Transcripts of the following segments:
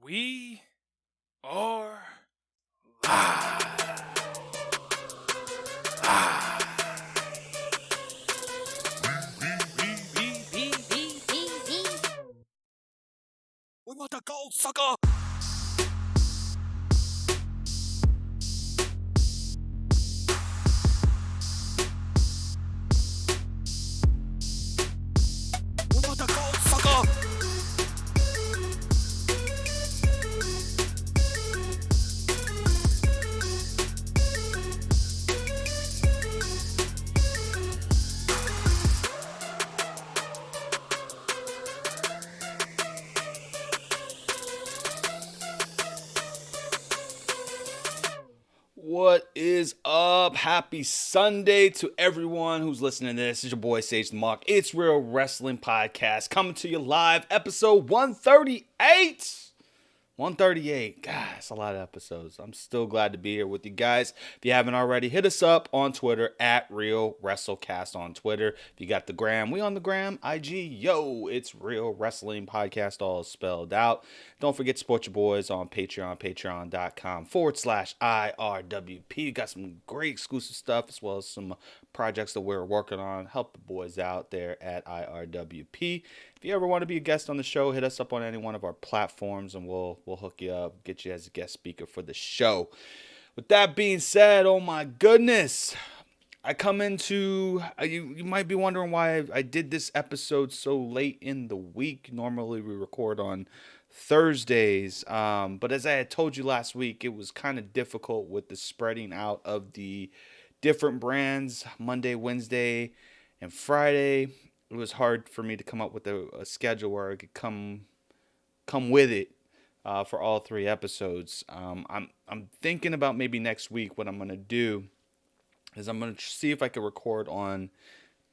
We are live. We want the gold, sucker. We want the gold, sucker. What is up? Happy Sunday to everyone who's listening to this. It's your boy Sage the Mark. It's Real Wrestling Podcast coming to you live, episode 138. 138. God, that's a lot of episodes. I'm still glad to be here with you guys. If you haven't already, hit us up on Twitter at Real WrestleCast on Twitter. If you got the gram, we on the gram. IG, yo, it's Real Wrestling Podcast, all spelled out. Don't forget to support your boys on Patreon, patreon.com/IRWP. Got some great exclusive stuff as well as some projects that we're working on. Help the boys out there at IRWP. If you ever want to be a guest on the show, hit us up on any one of our platforms and we'll hook you up, get you as a guest speaker for the show. With that being said, oh my goodness, I come into, you might be wondering why I did this episode so late in the week. Normally we record on Thursdays, but as I had told you last week, it was kind of difficult with the spreading out of the different brands, Monday, Wednesday, and Friday. It was hard for me to come up with a schedule where I could come with it for all three episodes. I'm thinking about maybe next week. What I'm gonna do is I'm gonna see if I can record on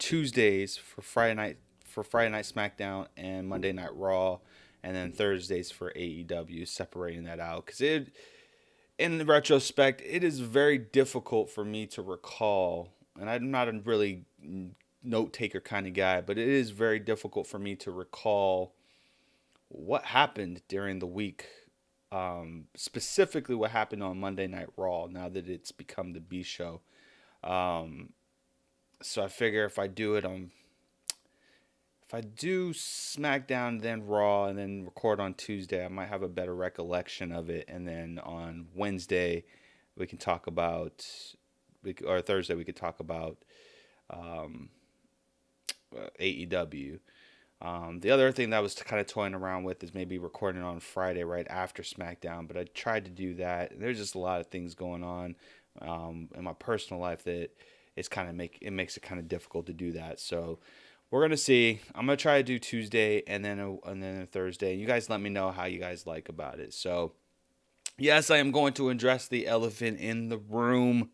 Tuesdays for Friday Night SmackDown and Monday Night Raw, and then Thursdays for AEW, separating that out because in retrospect, it is very difficult for me to recall, and I'm not a really note taker kind of guy, but it is very difficult for me to recall what happened during the week, specifically what happened on Monday Night Raw now that it's become the B show. So I figure if I do SmackDown, then Raw, and then record on Tuesday, I might have a better recollection of it, and then on Wednesday we can talk about, or Thursday we could talk about AEW. The other thing that I was kind of toying around with is maybe recording on Friday right after SmackDown, but I tried to do that. There's just a lot of things going on in my personal life that makes it kind of difficult to do that. So we're gonna see. I'm gonna try to do Tuesday and then a Thursday. You guys let me know how you guys like about it. So yes, I am going to address the elephant in the room.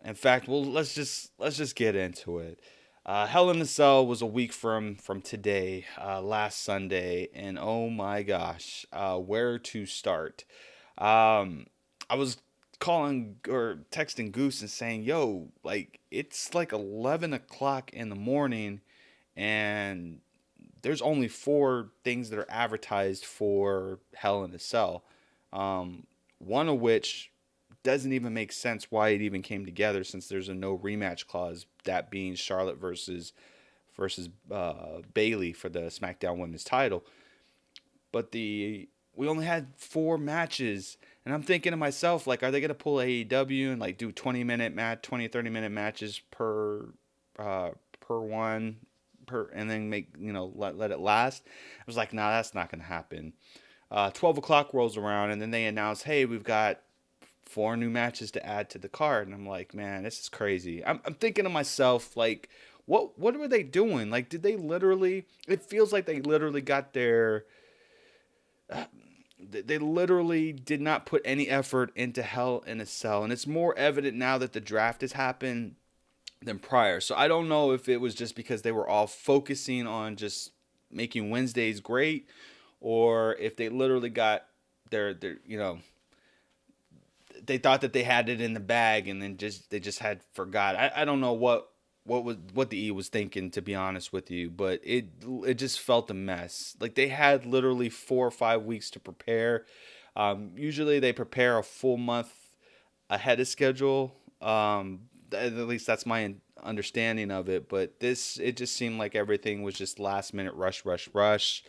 In fact, let's just get into it. Hell in a Cell was a week from today, last Sunday, and oh my gosh, where to start? I was calling or texting Goose and saying, yo, like, it's like 11 o'clock in the morning, and there's only 4 things that are advertised for Hell in a Cell. One of which doesn't even make sense why it even came together, since there's a no rematch clause, that being Charlotte versus Bayley for the SmackDown Women's title. But we only had 4 matches, and I'm thinking to myself, like, are they gonna pull AEW and like do 20 or 30 minute matches per one and then make, let it last? I was like, nah, that's not gonna happen. 12 o'clock rolls around, and then they announce, hey, we've got 4 new matches to add to the card. And I'm like, man, this is crazy. I'm thinking to myself, like, what were they doing? Like, did they literally, it feels like they literally got their, they literally did not put any effort into Hell in a Cell. And it's more evident now that the draft has happened than prior. So I don't know if it was just because they were all focusing on just making Wednesdays great, or if they literally got their they thought that they had it in the bag and then they just had forgot. I don't know what what the E was thinking, to be honest with you, but it just felt a mess. Like they had literally 4 or 5 weeks to prepare. Usually they prepare a full month ahead of schedule. At least that's my understanding of it. But this, it just seemed like everything was just last minute rush, rush, rush.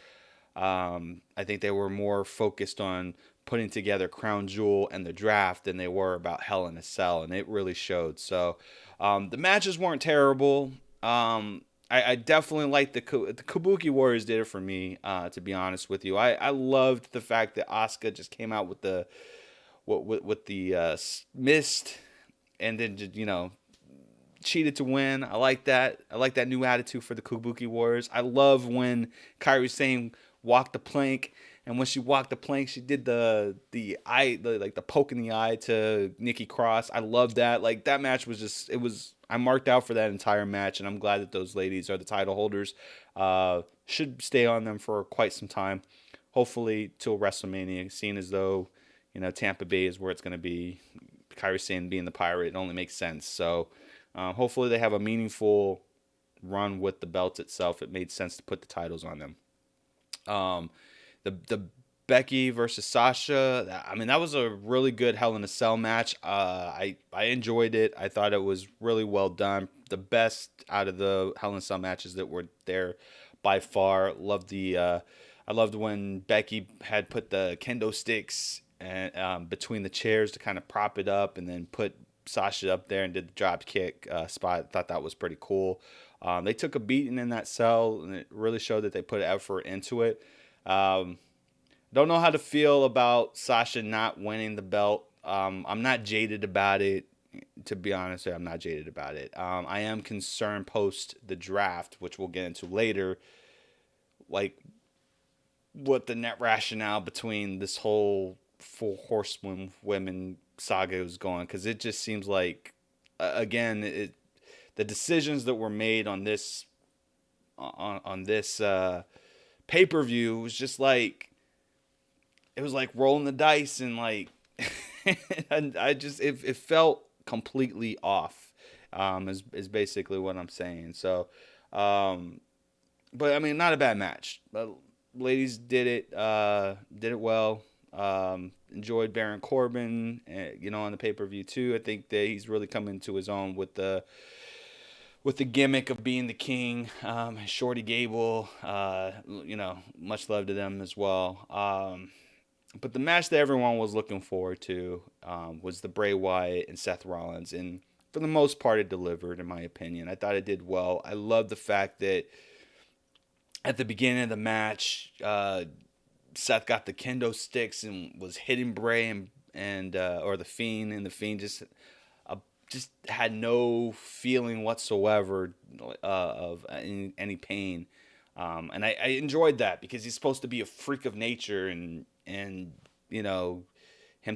I think they were more focused on putting together Crown Jewel and the draft than they were about Hell in a Cell, and it really showed. So the matches weren't terrible. I definitely liked the Kabuki Warriors did it for me. To be honest with you, I loved the fact that Asuka just came out with the with the mist, and then just, cheated to win. I like that. I like that new attitude for the Kabuki Warriors. I love when Kairi Sane walked the plank, and when she walked the plank, she did the eye, like the poke in the eye to Nikki Cross. I love that. Like that match was just, it was. I marked out for that entire match, and I'm glad that those ladies are the title holders. Should stay on them for quite some time, hopefully till WrestleMania. Seeing as though Tampa Bay is where it's going to be. Kairi Sane being the pirate, it only makes sense. So hopefully they have a meaningful run with the belt itself. It made sense to put the titles on them. The Becky versus Sasha. I mean, that was a really good Hell in a Cell match. I enjoyed it. I thought it was really well done. The best out of the Hell in a Cell matches that were there by far. I loved when Becky had put the kendo sticks and between the chairs to kind of prop it up, and then put Sasha up there and did the drop kick spot. I thought that was pretty cool. They took a beating in that cell, and it really showed that they put effort into it. Don't know how to feel about Sasha not winning the belt. I'm not jaded about it. To be honest, I'm not jaded about it. I am concerned post the draft, which we'll get into later, like what the net rationale between this whole Four Horsewomen women saga is going, because it just seems like again the decisions that were made on this pay-per-view was just like, it was like rolling the dice, and like and I just it felt completely off, is basically what I'm saying. So but I mean, not a bad match, but ladies did it well. Enjoyed Baron Corbin, on the pay-per-view too. I think that he's really come into his own with the gimmick of being the king. Shorty Gable, much love to them as well. But the match that everyone was looking forward to was the Bray Wyatt and Seth Rollins, and for the most part, it delivered, in my opinion. I thought it did well. I love the fact that at the beginning of the match, Seth got the kendo sticks and was hitting Bray and or the Fiend, and the Fiend just had no feeling whatsoever of any pain. And I enjoyed that, because he's supposed to be a freak of nature, and him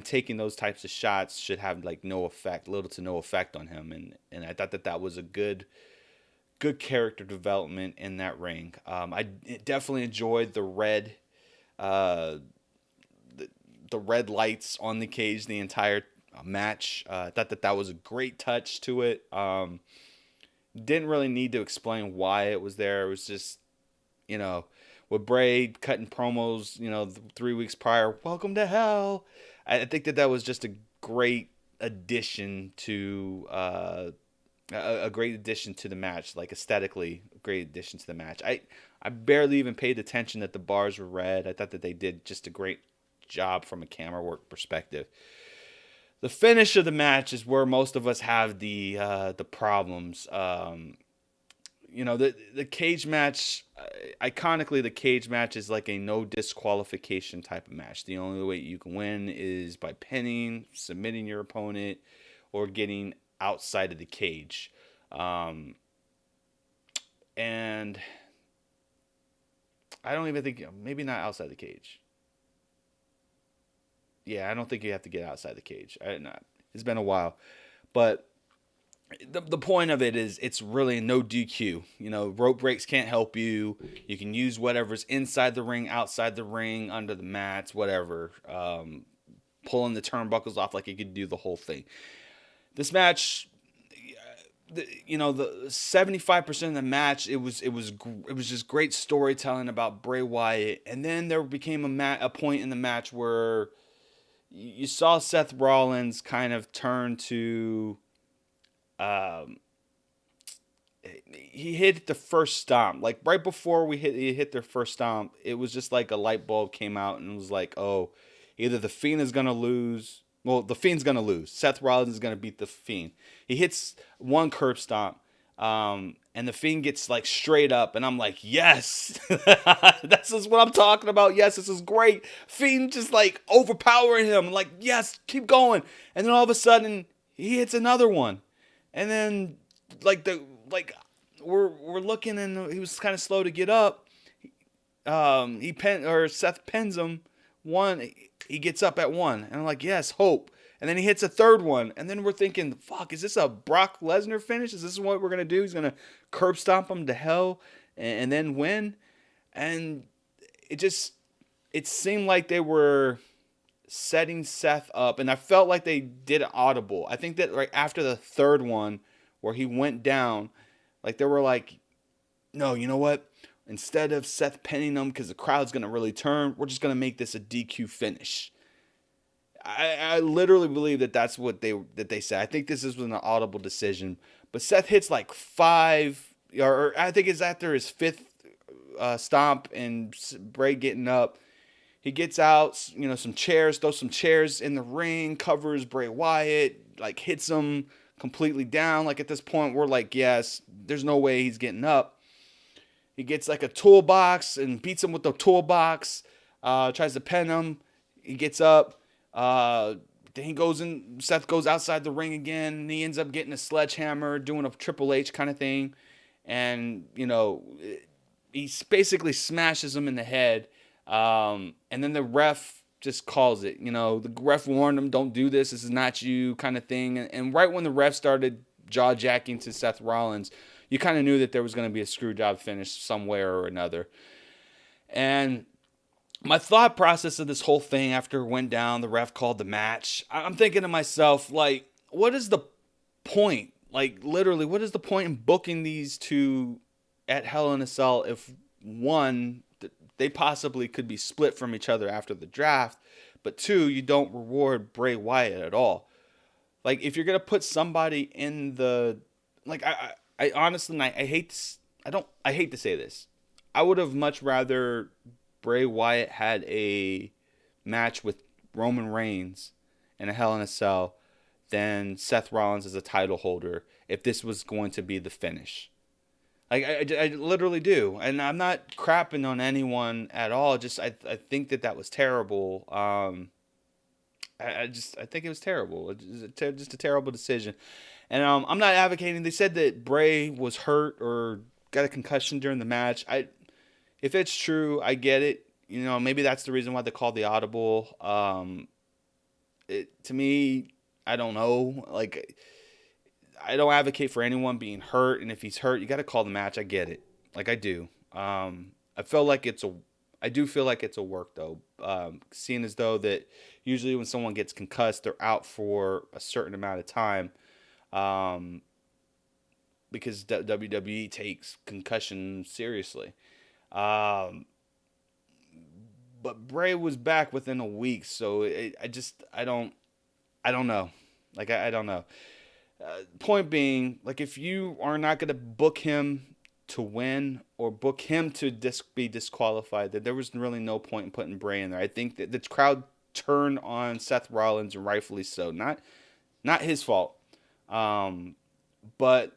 taking those types of shots should have like little to no effect on him. And I thought that was a good character development in that ring. I definitely enjoyed the red the red lights on the cage the entire match. I thought that was a great touch to it. Didn't really need to explain why it was there. It was just, with Bray cutting promos, 3 weeks prior, welcome to hell. I think that was just a great addition to a great addition to the match, like aesthetically, a great addition to the match. I barely even paid attention that the bars were red. I thought that they did just a great job from a camera work perspective. The finish of the match is where most of us have the problems. The cage match, iconically, the cage match is like a no disqualification type of match. The only way you can win is by pinning, submitting your opponent, or getting outside of the cage. And I don't even think, maybe not outside the cage. Yeah, I don't think you have to get outside the cage. It's been a while. But the point of it is, it's really no DQ. Rope breaks can't help you. You can use whatever's inside the ring, outside the ring, under the mats, whatever. Pulling the turnbuckles off, like you could do the whole thing. This match, the 75% of the match, it was just great storytelling about Bray Wyatt, and then there became a point in the match where you saw Seth Rollins kind of turn to, um, he hit the first stomp. Like right before he hit their first stomp, it was just like a light bulb came out and it was like, oh, either the Fiend is gonna lose. Well, the Fiend's gonna lose. Seth Rollins is gonna beat the Fiend. He hits one curb stomp, and the Fiend gets like straight up, and I'm like, yes, this is what I'm talking about. Yes, this is great. Fiend just like overpowering him. I'm like, yes, keep going. And then all of a sudden, he hits another one, and then like we're looking, and he was kind of slow to get up. Seth pins him one. He gets up at one, and I'm like, yes, hope. And then he hits a third one, and then we're thinking, fuck, is this a Brock Lesnar finish? Is this what we're gonna do? He's gonna curb stomp him to hell and then win. And it seemed like they were setting Seth up, and I felt like they did it audible. I think that right after the third one, where he went down, like they were like, no, you know what? Instead of Seth pinning him because the crowd's gonna really turn, we're just gonna make this a DQ finish. I literally believe that that's what they said. I think this was an audible decision. But Seth hits like five, or I think it's after his fifth stomp and Bray getting up. He gets out, some chairs, throws some chairs in the ring, covers Bray Wyatt, like hits him completely down. Like at this point, we're like, yes, there's no way he's getting up. He gets like a toolbox and beats him with the toolbox. Tries to pin him. He gets up. Then he goes in. Seth goes outside the ring again. And he ends up getting a sledgehammer, doing a Triple H kind of thing, and he basically smashes him in the head. And then the ref just calls it. The ref warned him, "Don't do this. This is not you," kind of thing. And right when the ref started jaw jacking to Seth Rollins, you kind of knew that there was going to be a screw job finish somewhere or another. And my thought process of this whole thing after it went down, the ref called the match, I'm thinking to myself, like, what is the point? Like, literally, what is the point in booking these two at Hell in a Cell if, one, they possibly could be split from each other after the draft, but two, you don't reward Bray Wyatt at all? Like, if you're going to put somebody in the... Like, I honestly, I hate to say this. I would have much rather Bray Wyatt had a match with Roman Reigns in a Hell in a Cell than Seth Rollins as a title holder if this was going to be the finish. Like, I literally do. And I'm not crapping on anyone at all. Just I think that was terrible. I think it was terrible. It's just a terrible decision. And I'm not advocating. They said that Bray was hurt or got a concussion during the match. If it's true, I get it. Maybe that's the reason why they called the audible. To me, I don't know. Like, I don't advocate for anyone being hurt, and if he's hurt, you got to call the match. I get it. Like, I do. I do feel like it's a work though. Seeing as though that usually when someone gets concussed, they're out for a certain amount of time. Because WWE takes concussion seriously. But Bray was back within a week, so I don't know. Like, I don't know. Point being, like, if you are not going to book him to win or book him to be disqualified, that there was really no point in putting Bray in there. I think that the crowd turned on Seth Rollins, and rightfully so. Not his fault. But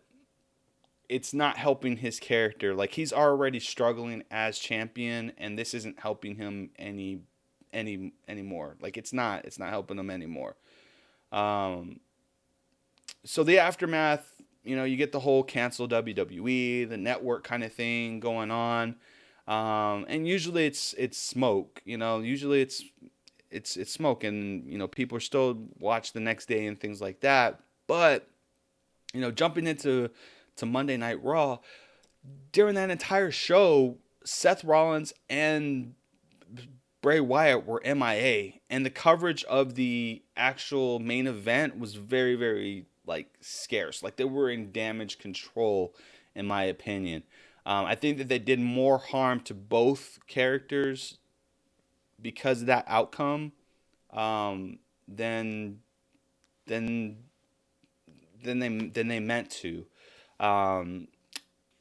it's not helping his character. Like, he's already struggling as champion, and this isn't helping him anymore. Like, it's not helping him anymore. So the aftermath, you get the whole cancel WWE, the network kind of thing going on. And usually it's smoke, usually it's smoke, and, people are still watch the next day and things like that. But, jumping into Monday Night Raw, during that entire show, Seth Rollins and Bray Wyatt were MIA, and the coverage of the actual main event was very, very like scarce. Like they were in damage control, in my opinion. I think that they did more harm to both characters because of that outcome um, than than than they meant to. Um,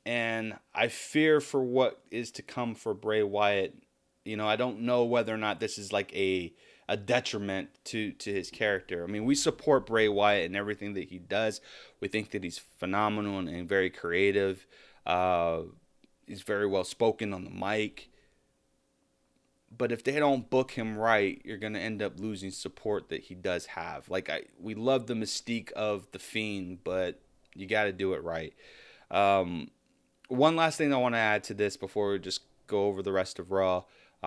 and I fear for what is to come for Bray Wyatt. I don't know whether or not this is like a detriment to his character. I mean, we support Bray Wyatt and everything that he does. We think that he's phenomenal and very creative. Uh, he's very well spoken on the mic. But if they don't book him right, you're gonna end up losing support that he does have. We love the mystique of the Fiend, but you got to do it right. Um, One last thing I want to add to this before we just go over the rest of Raw,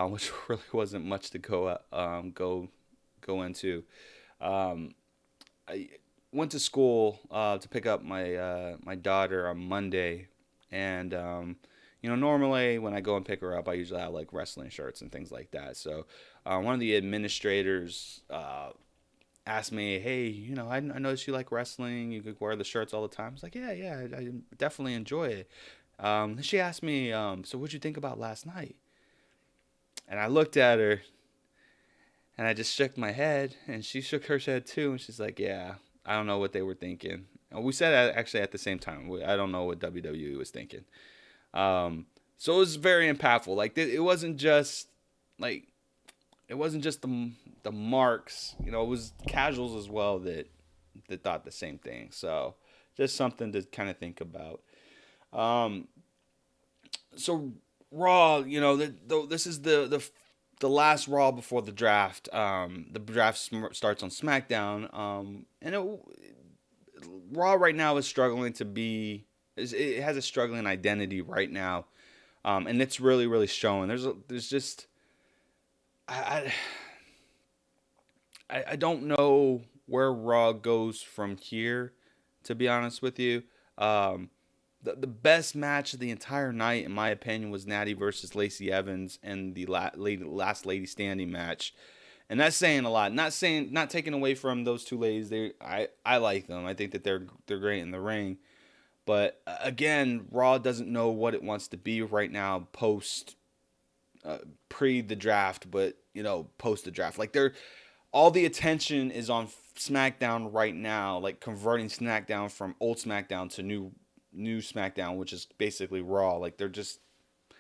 which really wasn't much to go into. Um, I went to school to pick up my daughter on Monday, and normally when I go and pick her up, I usually have like wrestling shirts and things like that. So one of the administrators asked me, "Hey, I noticed you like wrestling. You could wear the shirts all the time." I was like, "Yeah, yeah, I definitely enjoy it." She asked me, "So what'd you think about last night?" And I looked at her, and I just shook my head, and she shook her head too, and she's like, "Yeah, I don't know what they were thinking." And we said that actually at the same time. I don't know what WWE was thinking. So it was very impactful. Like it wasn't just like the marks. It was casuals as well that thought the same thing. So just something to kind of think about. Um, so Raw, this is the last Raw before the draft. The draft starts on SmackDown. Raw right now is struggling to be. It has a struggling identity right now, and it's really really showing. There's just I I don't know where Raw goes from here. To be honest with you, um, the best match of the entire night, in my opinion, was Natty versus Lacey Evans and the last lady standing match. And that's saying a lot. Not taking away from those two ladies. I like them. I think that they're great in the ring. But again, Raw doesn't know what it wants to be right now, pre the draft, but post the draft. Like all the attention is on SmackDown right now, like converting SmackDown from old SmackDown to new SmackDown, which is basically Raw. Like they're just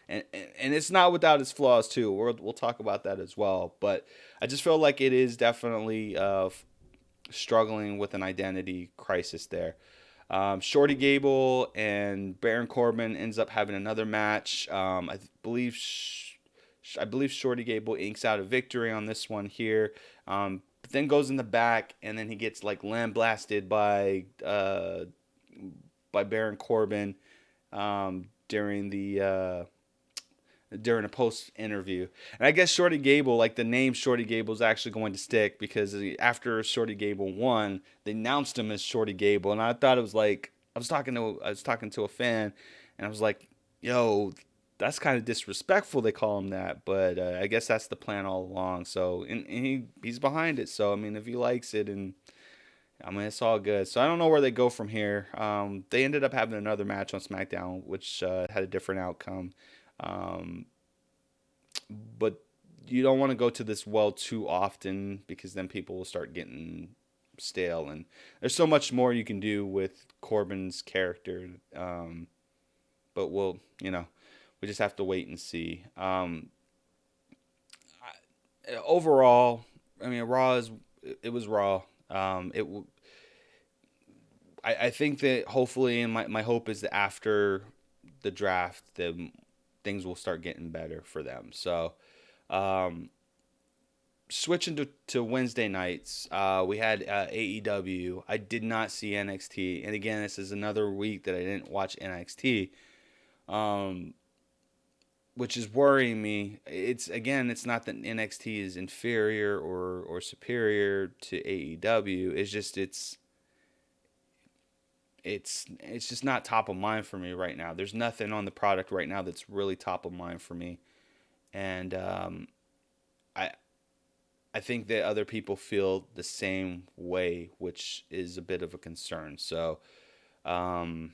and it's not without its flaws too. We'll talk about that as well. But I just feel like it is definitely struggling with an identity crisis there. Shorty Gable and Baron Corbin ends up having another match. I believe Shorty Gable inks out a victory on this one here. But then goes in the back and then he gets like lambasted by Baron Corbin during a post interview. And I guess Shorty Gable, like the name Shorty Gable is actually going to stick because after Shorty Gable won, they announced him as Shorty Gable. And I thought it was like, I was talking to a fan and I was like, yo, that's kind of disrespectful they call him that, but I guess that's the plan all along. So and he's behind it. So I mean, if he likes it, and I mean it's all good. So I don't know where they go from here. They ended up having another match on SmackDown, which had a different outcome. Um, but you don't want to go to this well too often because then people will start getting stale. And there's so much more you can do with Corbin's character. But we just have to wait and see. Overall, I mean, it was Raw. I think that hopefully, and my hope is that after the draft, things will start getting better for them. So, switching to Wednesday nights, we had AEW. I did not see NXT, and again, this is another week that I didn't watch NXT, which is worrying me. It's not that NXT is inferior or superior to AEW. It's just it's just not top of mind for me right now. There's nothing on the product right now that's really top of mind for me, and I I think that other people feel the same way, which is a bit of a concern. So, um,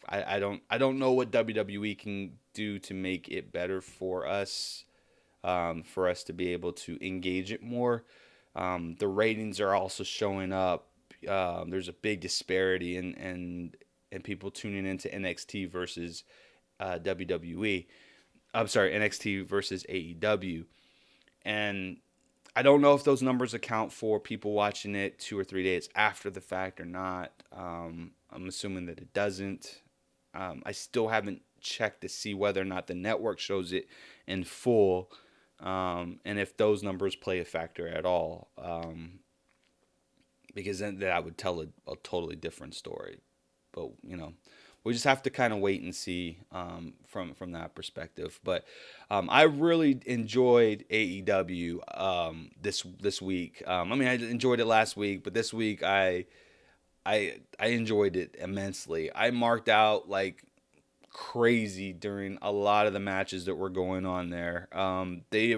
I don't know what WWE can do to make it better for us to be able to engage it more. The ratings are also showing up. There's a big disparity in people tuning into NXT versus WWE. I'm sorry, NXT versus AEW, and I don't know if those numbers account for people watching it 2 or 3 days after the fact or not. I'm assuming that it doesn't. I still haven't checked to see whether or not the network shows it in full, and if those numbers play a factor at all. Because then that would tell a totally different story. But we just have to kind of wait and see from that perspective. But I really enjoyed AEW this week. I mean, I enjoyed it last week, but this week I enjoyed it immensely. I marked out like crazy during a lot of the matches that were going on there. They're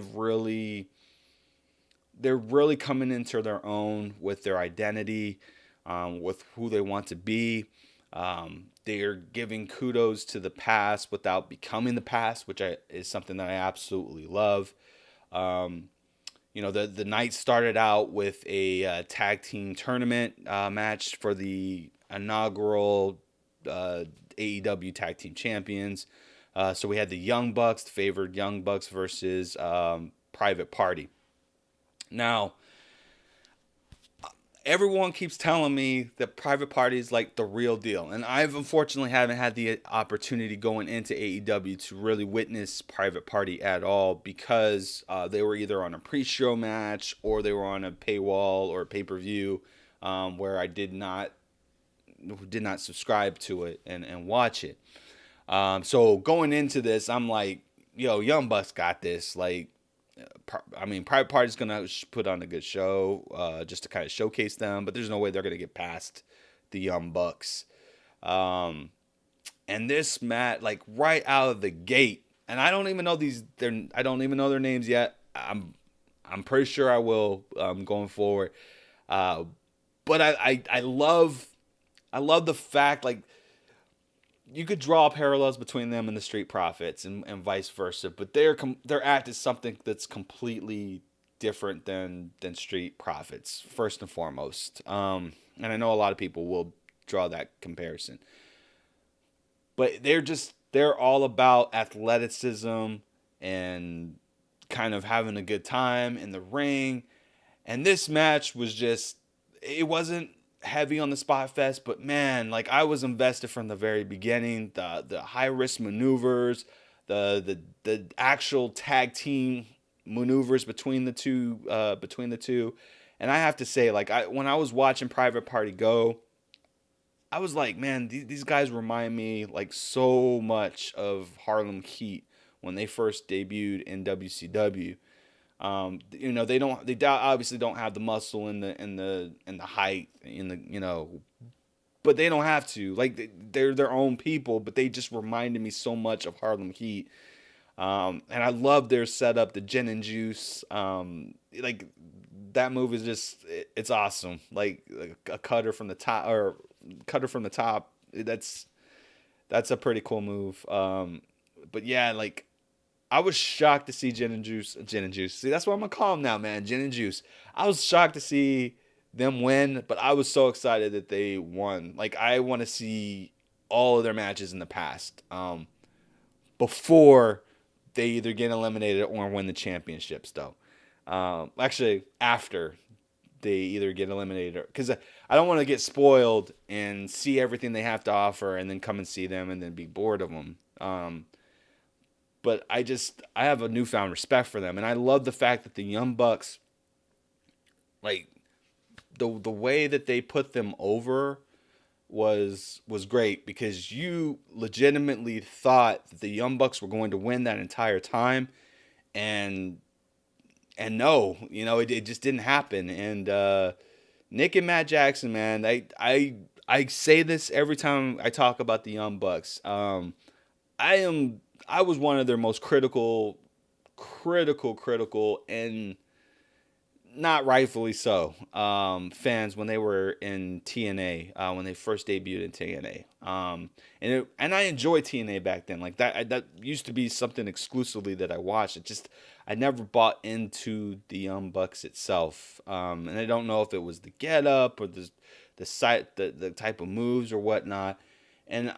really coming into their own with their identity, with who they want to be. They are giving kudos to the past without becoming the past, which is something that I absolutely love. Um, the night started out with a tag team tournament match for the inaugural AEW Tag Team Champions. So we had the Young Bucks, the favored Young Bucks versus Private Party. Now, everyone keeps telling me that Private Party is like the real deal, and I've unfortunately haven't had the opportunity going into AEW to really witness Private Party at all because they were either on a pre-show match or they were on a paywall or pay-per-view where I did not subscribe to it and watch it. So going into this, I'm like, yo, Young Bucks got this. Like, I mean, Private Party's gonna put on a good show, just to kind of showcase them, but there's no way they're gonna get past the Young Bucks. Um, and this match, like right out of the gate, and I don't even know I don't even know their names yet. I'm pretty sure I will going forward. Uh, but I love the fact like you could draw parallels between them and the Street Profits and vice versa, but their act is something that's completely different than Street Profits first and foremost. And I know a lot of people will draw that comparison, but they're all about athleticism and kind of having a good time in the ring. And this match was just, it wasn't heavy on the spot fest, but man, like I was invested from the very beginning. The high risk maneuvers, the actual tag team maneuvers between the two, and I have to say, like when I was watching Private Party go, I was like, man, these guys remind me like so much of Harlem Heat when they first debuted in WCW. Obviously don't have the muscle and the height in the but they don't have to. Like they're their own people, but they just reminded me so much of Harlem Heat. And I love their setup, the gin and juice. Like that move is just it's awesome. Like a cutter from the top or cutter from the top. That's a pretty cool move. But yeah, like I was shocked to see Gin and Juice. Gin and Juice. See, that's what I'm gonna call them now, man. Gin and Juice. I was shocked to see them win, but I was so excited that they won. Like I want to see all of their matches in the past before they either get eliminated or win the championships, though. Actually, after they either get eliminated, because I don't want to get spoiled and see everything they have to offer and then come and see them and then be bored of them. But I have a newfound respect for them, and I love the fact that the Young Bucks, like the way that they put them over was great because you legitimately thought that the Young Bucks were going to win that entire time, and no, it just didn't happen. And Nick and Matt Jackson, man, I say this every time I talk about the Young Bucks. I was one of their most critical critical, and not rightfully so, fans when they were in TNA, when they first debuted in TNA. And I enjoyed TNA back then. Like that used to be something exclusively that I watched. I never bought into the Young Bucks itself. And I don't know if it was the get up or the type of moves or whatnot. And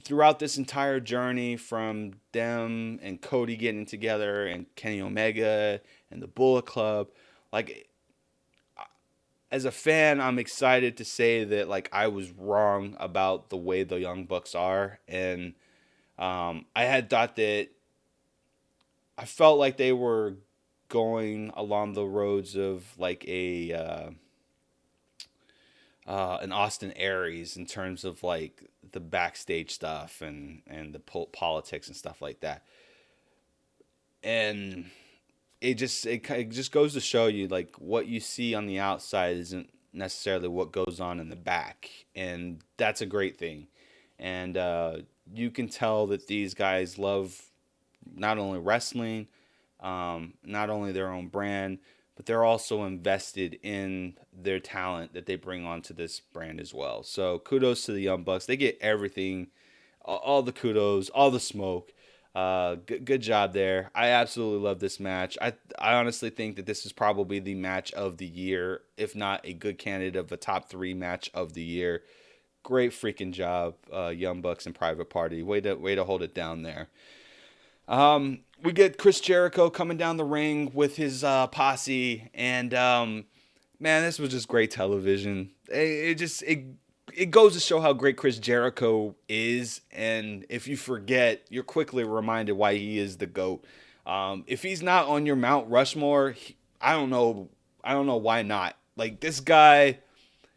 throughout this entire journey from them and Cody getting together and Kenny Omega and the Bullet Club, like, as a fan, I'm excited to say that, like, I was wrong about the way the Young Bucks are. And I had thought that I felt like they were going along the roads of like an Austin Aries in terms of like the backstage stuff and the politics and stuff like that. And it just goes to show you, like, what you see on the outside isn't necessarily what goes on in the back, and that's a great thing. And you can tell that these guys love not only wrestling, not only their own brand, but they're also invested in their talent that they bring onto this brand as well. So kudos to the Young Bucks. They get everything, all the kudos, all the smoke. Good job there. I absolutely love this match. I honestly think that this is probably the match of the year, if not a good candidate of a top 3 match of the year. Great freaking job, Young Bucks and Private Party. Way to hold it down there. We get Chris Jericho coming down the ring with his posse, and man, this was just great television. It goes to show how great Chris Jericho is, and if you forget, you're quickly reminded why he is the GOAT. If he's not on your Mount Rushmore, I don't know why not. Like, this guy,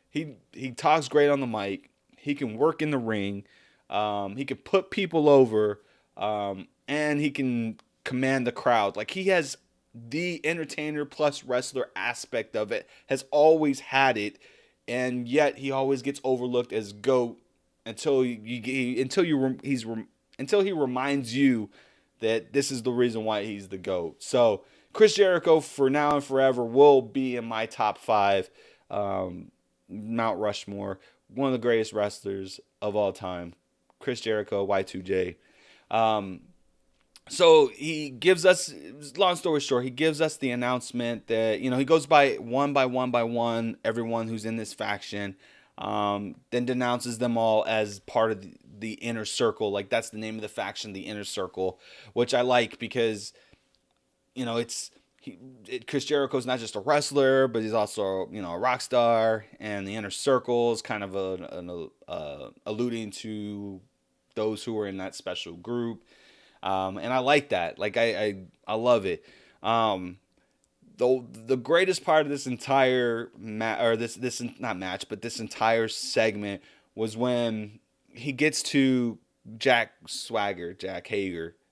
he talks great on the mic. He can work in the ring. He can put people over, and he can command the crowd. Like, he has the entertainer plus wrestler aspect of it. Has always had it. And yet he always gets overlooked as GOAT until he reminds you that this is the reason why he's the GOAT. So Chris Jericho, for now and forever, will be in my top 5 Mount Rushmore. One of the greatest wrestlers of all time, Chris Jericho, Y2J. So he gives us, long story short, he gives us the announcement that, he goes by one, everyone who's in this faction, then denounces them all as part of the Inner Circle. Like, that's the name of the faction, the Inner Circle, which I like because, Chris Jericho's not just a wrestler, but he's also, a rock star, and the Inner Circle is kind of alluding to those who are in that special group. And I like that. Like, I love it. The greatest part of this entire this not match, but this entire segment was when he gets to Jack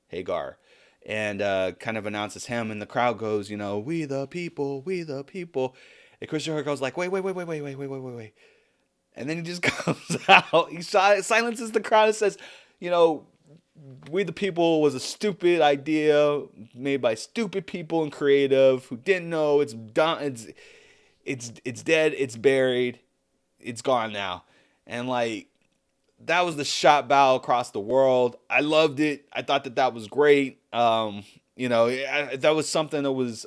Hagar, and kind of announces him, and the crowd goes, "We the people, we the people." And Chris Jericho's like, wait. And then he just comes out. He silences the crowd and says, "We the people" was a stupid idea made by stupid people and creative who didn't know it's done. It's dead. It's buried. It's gone now. And like, that was the shot bow across the world. I loved it. I thought that was great. That was something that was.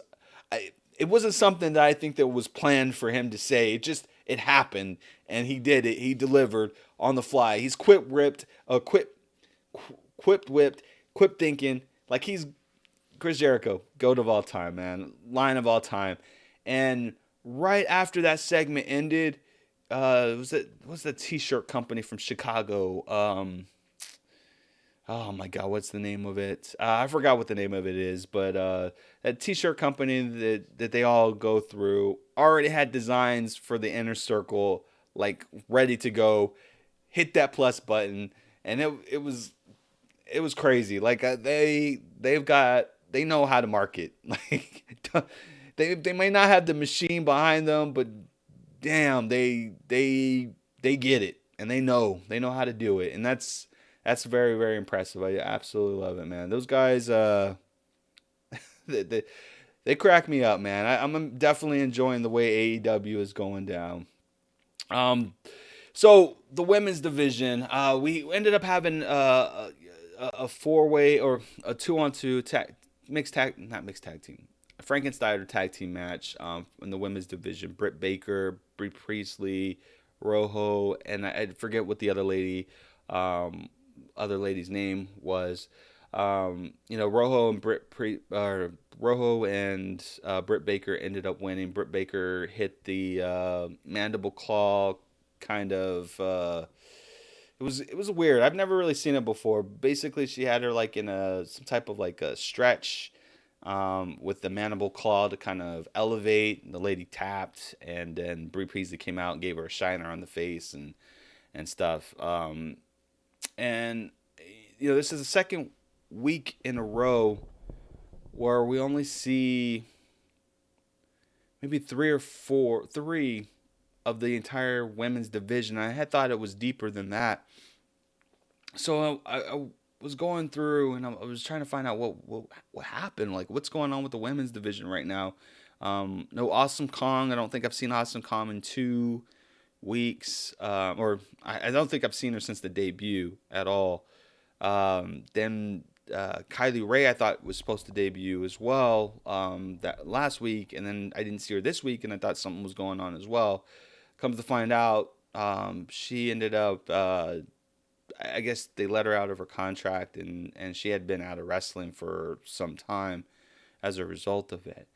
It wasn't something that I think that was planned for him to say. It happened, and he did it. He delivered on the fly. He's quip thinking. Like, he's Chris Jericho, GOAT of all time, man, line of all time. And right after that segment ended, what's the t-shirt company from Chicago? Oh my God, what's the name of it? I forgot what the name of it is, but a t-shirt company that they all go through already had designs for the Inner Circle, like, ready to go. Hit that plus button, and it was crazy. Like, they know how to market. Like, they may not have the machine behind them, but damn, they get it, and they know how to do it, and that's very, very impressive. I absolutely love it, man. Those guys, they, they crack me up, man. I'm definitely enjoying the way AEW is going down. Um, so the women's division, we ended up having a four-way or a two-on-two mixed tag, not mixed tag team, a Frankenstein tag team match in the women's division. Britt Baker, Brie Priestley, Rojo, and I forget what the other lady's name was. Rojo and Rojo and Britt Baker ended up winning. Britt Baker hit the mandible claw, kind of. It was weird. I've never really seen it before. Basically, she had her like in some type of like a stretch, with the mandible claw to kind of elevate. The lady tapped, and then Brie Priestley came out and gave her a shiner on the face and stuff. And this is the second week in a row where we only see maybe three of the entire women's division. I had thought it was deeper than that. So I was going through and I was trying to find out what happened, like what's going on with the women's division right now. No Awesome Kong. I don't think I've seen Awesome Kong in 2 weeks, or I don't think I've seen her since the debut at all. Then Kylie Ray I thought was supposed to debut as well, that last week, and then I didn't see her this week, and I thought something was going on as well. Comes to find out, she ended up, I guess they let her out of her contract, and she had been out of wrestling for some time as a result of it.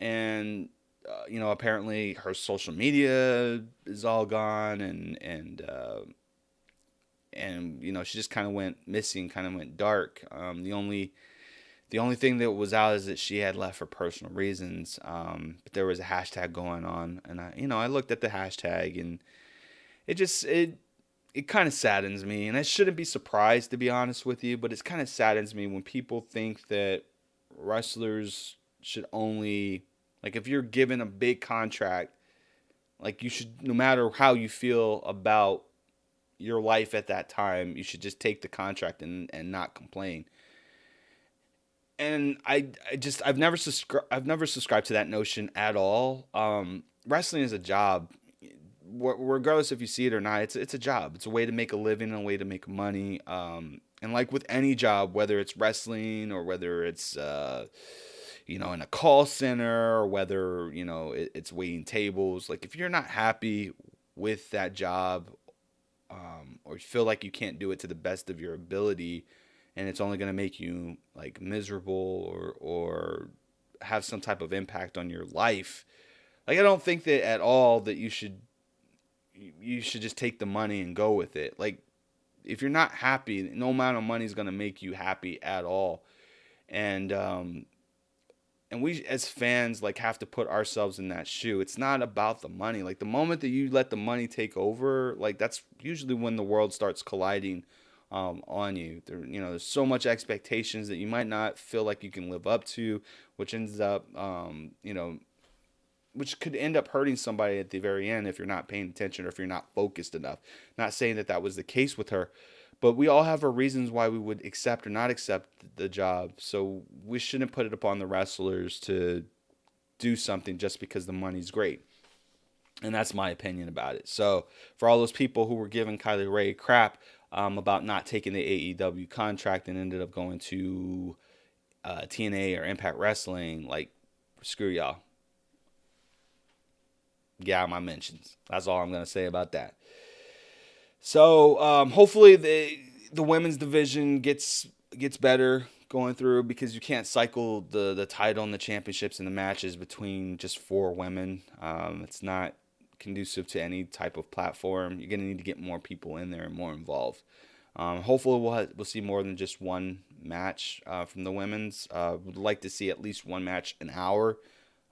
And apparently her social media is all gone, and she just kind of went missing, kind of went dark. The only thing that was out is that she had left for personal reasons. But there was a hashtag going on, and I looked at the hashtag, and it kind of saddens me, and I shouldn't be surprised, to be honest with you, but it kind of saddens me when people think that wrestlers should only, like, if you're given a big contract, like, you should, no matter how you feel about your life at that time, you should just take the contract and not complain. And I've never subscribed to that notion at all. Wrestling is a job, regardless if you see it or not. It's a job. It's a way to make a living and a way to make money. And like with any job, whether it's wrestling or whether it's in a call center, or whether it's waiting tables. Like, if you're not happy with that job, or you feel like you can't do it to the best of your ability, and it's only going to make you like miserable or have some type of impact on your life, like, I don't think that at all that you should just take the money and go with it. Like, if you're not happy, no amount of money is going to make you happy at all. And we as fans, like, have to put ourselves in that shoe. It's not about the money. Like, the moment that you let the money take over, like, that's usually when the world starts colliding on you. There's so much expectations that you might not feel like you can live up to, which ends up, which could end up hurting somebody at the very end if you're not paying attention or if you're not focused enough. Not saying that was the case with her, but we all have our reasons why we would accept or not accept the job. So we shouldn't put it upon the wrestlers to do something just because the money's great. And that's my opinion about it. So for all those people who were giving Kylie Ray crap about not taking the AEW contract and ended up going to TNA or Impact Wrestling, like, screw y'all. Get out my mentions. That's all I'm going to say about that. So hopefully the women's division gets better going through, because you can't cycle the title and the championships and the matches between just 4 women. It's not conducive to any type of platform. You're going to need to get more people in there and more involved. Hopefully we'll see more than just one match from the women's. Would like to see at least one match an hour.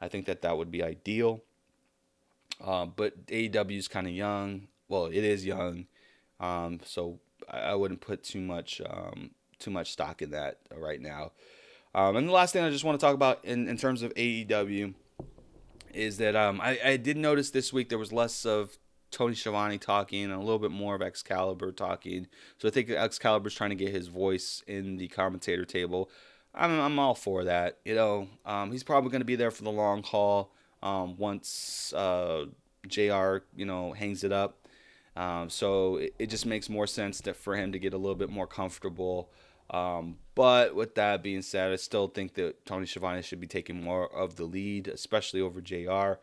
I think that would be ideal. But AEW is kind of young. Well, it is young. So I wouldn't put too much stock in that right now. And the last thing I just want to talk about in terms of AEW is that I did notice this week there was less of Tony Schiavone talking and a little bit more of Excalibur talking. So I think Excalibur's trying to get his voice in the commentator table. I'm all for that. He's probably going to be there for the long haul. Once Jr. Hangs it up. So it just makes more sense for him to get a little bit more comfortable. But with that being said, I still think that Tony Schiavone should be taking more of the lead, especially over Jr.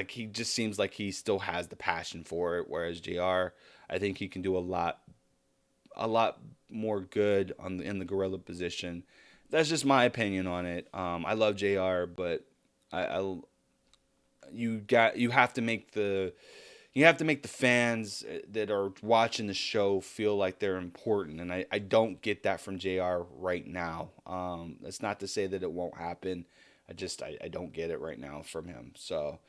He just seems like he still has the passion for it, whereas Jr. I think he can do a lot more good in the gorilla position. That's just my opinion on it. I love Jr. But I you have to make the fans that are watching the show feel like they're important, and I don't get that from Jr. right now. That's not to say that it won't happen. I don't get it right now from him. So,